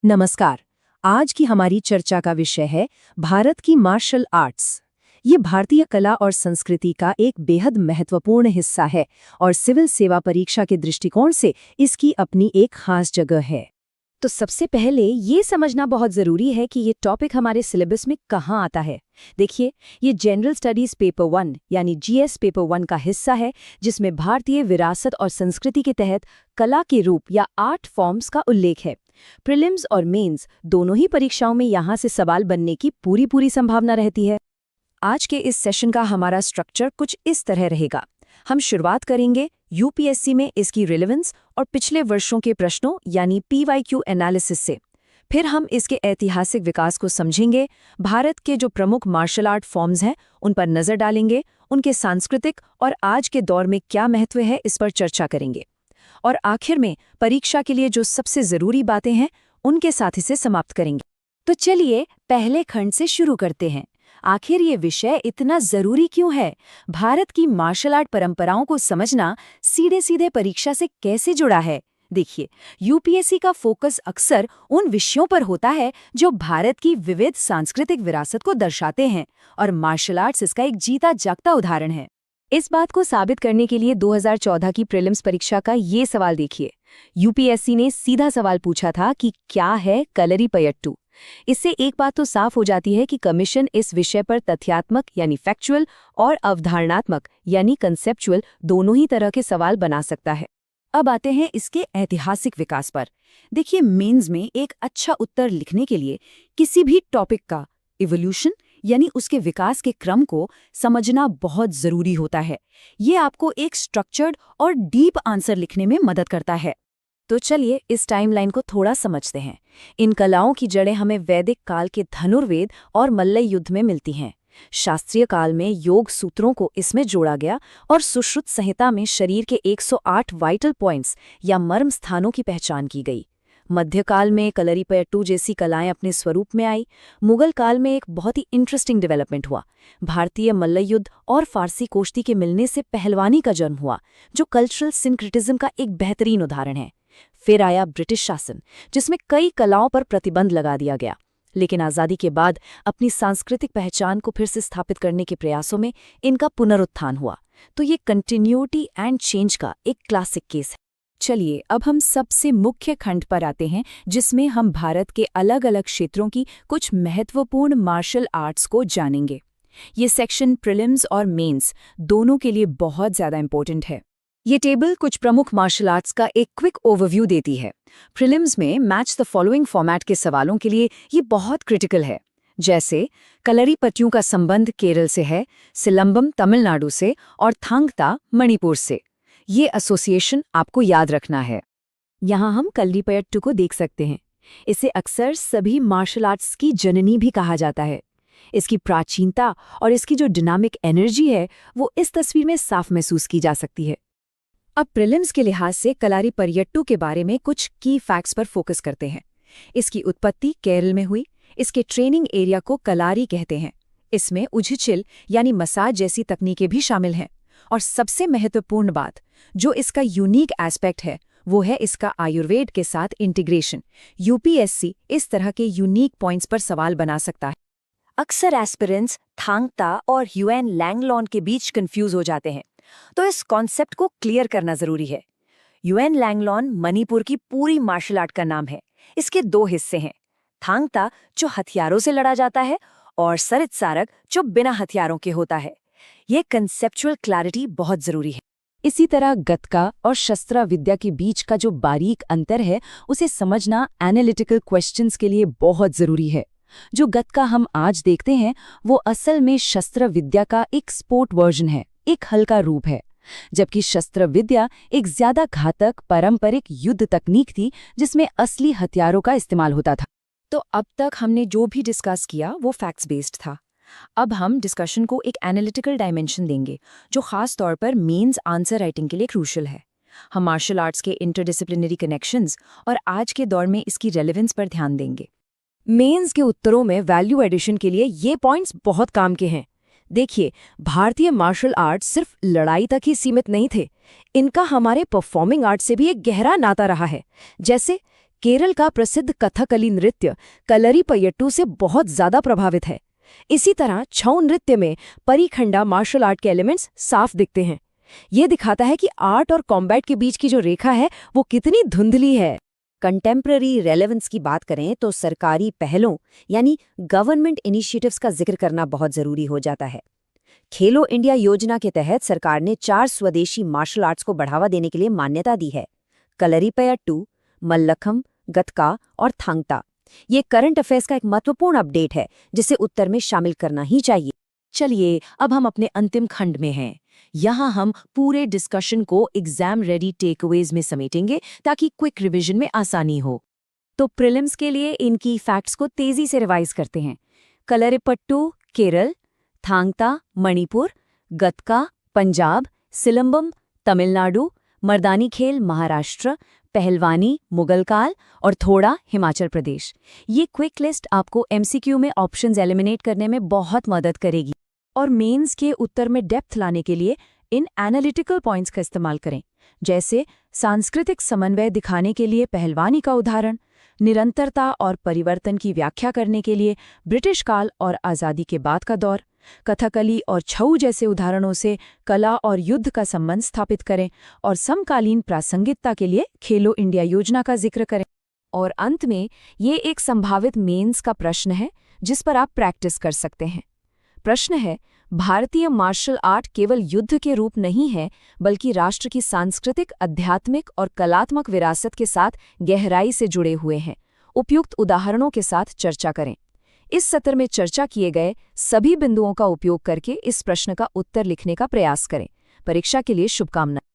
नमस्कार। आज की हमारी चर्चा का विषय है भारत की मार्शल आर्ट्स। ये भारतीय कला और संस्कृति का एक बेहद महत्वपूर्ण हिस्सा है और सिविल सेवा परीक्षा के दृष्टिकोण से इसकी अपनी एक खास जगह है। तो सबसे पहले ये समझना बहुत जरूरी है कि ये टॉपिक हमारे सिलेबस में कहाँ आता है। देखिए, ये जनरल स्टडीज पेपर 1 यानी जीएस पेपर 1 का हिस्सा है, जिसमें भारतीय विरासत और संस्कृति के तहत कला के रूप या आर्ट फॉर्म्स का उल्लेख है। प्रीलिम्स और मेंस दोनों ही परीक्षाओं में यहाँ से सवाल बनने की पूरी संभावना रहती है। आज के इस सेशन का हमारा स्ट्रक्चर कुछ इस तरह रहेगा। हम शुरुआत करेंगे यूपीएससी में इसकी रिलेवेंस और पिछले वर्षों के प्रश्नों यानी पीवाईक्यू एनालिसिस से। फिर हम इसके ऐतिहासिक विकास को समझेंगे, भारत के जो प्रमुख मार्शल आर्ट फॉर्म्स हैं उन पर नजर डालेंगे, उनके सांस्कृतिक और आज के दौर में क्या महत्व है इस पर चर्चा करेंगे, और आखिर में परीक्षा के लिए जो सबसे जरूरी बातें हैं उनके साथ इसे समाप्त करेंगे। तो चलिए पहले खंड से शुरू करते हैं। आखिर ये विषय इतना जरूरी क्यों है? भारत की मार्शल आर्ट परंपराओं को समझना सीधे सीधे परीक्षा से कैसे जुड़ा है? देखिए, यूपीएससी का फोकस अक्सर उन विषयों पर होता है जो भारत की विविध सांस्कृतिक विरासत को दर्शाते हैं, और मार्शल आर्ट्स इसका एक जीता जागता उदाहरण है। इस बात को साबित करने के लिए 2014 की प्रीलिम्स परीक्षा का ये सवाल देखिए। यूपीएससी ने सीधा सवाल पूछा था कि क्या है कलरीपयट्टू। इससे एक बात तो साफ हो जाती है कि कमीशन इस विषय पर तथ्यात्मक यानी फैक्चुअल और अवधारणात्मक यानी कंसेप्चुअल दोनों ही तरह के सवाल बना सकता है। अब आते हैं इसके ऐतिहासिक विकास पर। देखिए, मेंस में एक अच्छा उत्तर लिखने के लिए किसी भी टॉपिक का इवोल्यूशन यानी उसके विकास के क्रम को समझना बहुत जरूरी होता है। ये आपको एक स्ट्रक्चर्ड और डीप आंसर लिखने में मदद करता है। तो चलिए इस टाइमलाइन को थोड़ा समझते हैं। इन कलाओं की जड़ें हमें वैदिक काल के धनुर्वेद और मल्ल युद्ध में मिलती हैं। शास्त्रीय काल में योग सूत्रों को इसमें जोड़ा गया और सुश्रुत संहिता में शरीर के 108 वाइटल पॉइंट्स या मर्म स्थानों की पहचान की गई। मध्यकाल में कलरीपयट्टू जैसी कलाएं अपने स्वरूप में आई। मुगल काल में एक बहुत ही इंटरेस्टिंग डेवलपमेंट हुआ। भारतीय मल्लयुद्ध और फारसी कुश्ती के मिलने से पहलवानी का जन्म हुआ, जो कल्चरल सिंक्रेटिज्म का एक बेहतरीन उदाहरण है। फिर आया ब्रिटिश शासन, जिसमें कई कलाओं पर प्रतिबंध लगा दिया गया, लेकिन आज़ादी के बाद अपनी सांस्कृतिक पहचान को फिर से स्थापित करने के प्रयासों में इनका पुनरुत्थान हुआ। तो ये कंटिन्यूटी एंड चेंज का एक क्लासिक केस है। चलिए अब हम सबसे मुख्य खंड पर आते हैं, जिसमें हम भारत के अलग अलग क्षेत्रों की कुछ महत्वपूर्ण मार्शल आर्ट्स को जानेंगे। ये सेक्शन प्रीलिम्स और मेंस दोनों के लिए बहुत ज़्यादा इंपॉर्टेंट है। ये टेबल कुछ प्रमुख मार्शल आर्ट्स का एक क्विक ओवरव्यू देती है। प्रीलिम्स में मैच द फॉलोइंग फॉर्मेट के सवालों के लिए ये बहुत क्रिटिकल है, जैसे कलरीपयट्टू का संबंध केरल से है, सिलंबम तमिलनाडु से और थांगता मणिपुर से। ये एसोसिएशन आपको याद रखना है। यहाँ हम कलरीपयट्टू को देख सकते हैं। इसे अक्सर सभी मार्शल आर्ट्स की जननी भी कहा जाता है। इसकी प्राचीनता और इसकी जो डायनामिक एनर्जी है वो इस तस्वीर में साफ महसूस की जा सकती है। अब प्रीलिम्स के लिहाज से कलरीपयट्टू के बारे में कुछ की फैक्ट्स पर फोकस करते हैं। इसकी उत्पत्ति केरल में हुई। इसके ट्रेनिंग एरिया को कलारी कहते हैं। इसमें उझिचिल यानी मसाज जैसी तकनीकें भी शामिल हैं। और सबसे महत्वपूर्ण बात जो इसका यूनिक एस्पेक्ट है वो है इसका आयुर्वेद के साथ इंटीग्रेशन। यूपीएससी इस तरह के यूनिक पॉइंट्स पर सवाल बना सकता है। अक्सर एस्पिरेंट्स थांगता और ह्युएन लैंगलॉन के बीच कंफ्यूज हो जाते हैं, तो इस कॉन्सेप्ट को क्लियर करना जरूरी है। ह्युएन लैंगलॉन मणिपुर की पूरी मार्शल आर्ट का नाम है। इसके दो हिस्से हैं, थांगता जो हथियारों से लड़ा जाता है और सरित सारक जो बिना हथियारों के होता है। ये कंसेप्चुअल क्लैरिटी बहुत जरूरी है। इसी तरह गतका और शस्त्र विद्या के बीच का जो बारीक अंतर है उसे समझना एनालिटिकल क्वेश्चंस के लिए बहुत जरूरी है। जो गतका हम आज देखते हैं वो असल में शस्त्र विद्या का एक स्पोर्ट वर्जन है, एक हल्का रूप है, जबकि शस्त्र विद्या एक ज्यादा घातक पारंपरिक युद्ध तकनीक थी जिसमें असली हथियारों का इस्तेमाल होता था। तो अब तक हमने जो भी डिस्कस किया वो फैक्ट्स बेस्ड था। अब हम डिस्कशन को एक एनालिटिकल डायमेंशन देंगे, जो खास तौर पर मेंस आंसर राइटिंग के लिए क्रूशियल है। हम मार्शल आर्ट्स के इंटरडिसिप्लिनरी कनेक्शंस और आज के दौर में इसकी रेलेवेंस पर ध्यान देंगे। मेंस के उत्तरों में वैल्यू एडिशन के लिए ये पॉइंट्स बहुत काम के हैं। देखिए, भारतीय मार्शल आर्ट्स सिर्फ लड़ाई तक ही सीमित नहीं थे। इनका हमारे परफॉर्मिंग आर्ट से भी एक गहरा नाता रहा है। जैसे केरल का प्रसिद्ध कथकली नृत्य कलरीपयट्टू से बहुत ज्यादा प्रभावित है। इसी तरह छऊ नृत्य में परिखंडा मार्शल आर्ट के एलिमेंट्स साफ दिखते हैं। ये दिखाता है कि आर्ट और कॉम्बैट के बीच की जो रेखा है वो कितनी धुंधली है। कंटेम्पररी रेलेवेंस की बात करें तो सरकारी पहलों यानी गवर्नमेंट इनिशिएटिव्स का जिक्र करना बहुत जरूरी हो जाता है। खेलो इंडिया योजना के तहत सरकार ने 4 स्वदेशी मार्शल आर्ट्स को बढ़ावा देने के लिए मान्यता दी है। कलरीपयट्टू, मल्लखम, गतका और थांगता। ये करंट अफेयर्स का एक महत्वपूर्ण अपडेट है जिसे उत्तर में शामिल करना ही चाहिए। चलिए अब हम अपने अंतिम खंड में हैं। यहाँ हम पूरे डिस्कशन को एग्जाम रेडी टेकअवेज में समेटेंगे ताकि क्विक रिवीजन में आसानी हो। तो प्रीलिम्स के लिए इनकी फैक्ट्स को तेजी से रिवाइज करते हैं। कलरीपयट्टू केरल, थांगता मणिपुर, गतका पंजाब, सिलंबम तमिलनाडु, मर्दानी खेल महाराष्ट्र, पहलवानी मुगल काल और थोड़ा हिमाचल प्रदेश। ये क्विक लिस्ट आपको एमसीक्यू में ऑप्शंस एलिमिनेट करने में बहुत मदद करेगी। और मेंस के उत्तर में डेप्थ लाने के लिए इन एनालिटिकल पॉइंट्स का इस्तेमाल करें, जैसे सांस्कृतिक समन्वय दिखाने के लिए पहलवानी का उदाहरण, निरंतरता और परिवर्तन की व्याख्या करने के लिए ब्रिटिश काल और आज़ादी के बाद का दौर, कथकली और छऊ जैसे उदाहरणों से कला और युद्ध का संबंध स्थापित करें, और समकालीन प्रासंगिकता के लिए खेलो इंडिया योजना का जिक्र करें। और अंत में ये एक संभावित मेंस का प्रश्न है जिस पर आप प्रैक्टिस कर सकते हैं। प्रश्न है, भारतीय मार्शल आर्ट केवल युद्ध के रूप नहीं है बल्कि राष्ट्र की सांस्कृतिक, आध्यात्मिक और कलात्मक विरासत के साथ गहराई से जुड़े हुए हैं। उपयुक्त उदाहरणों के साथ चर्चा करें। इस सत्र में चर्चा किए गए सभी बिंदुओं का उपयोग करके इस प्रश्न का उत्तर लिखने का प्रयास करें। परीक्षा के लिए शुभकामनाएं।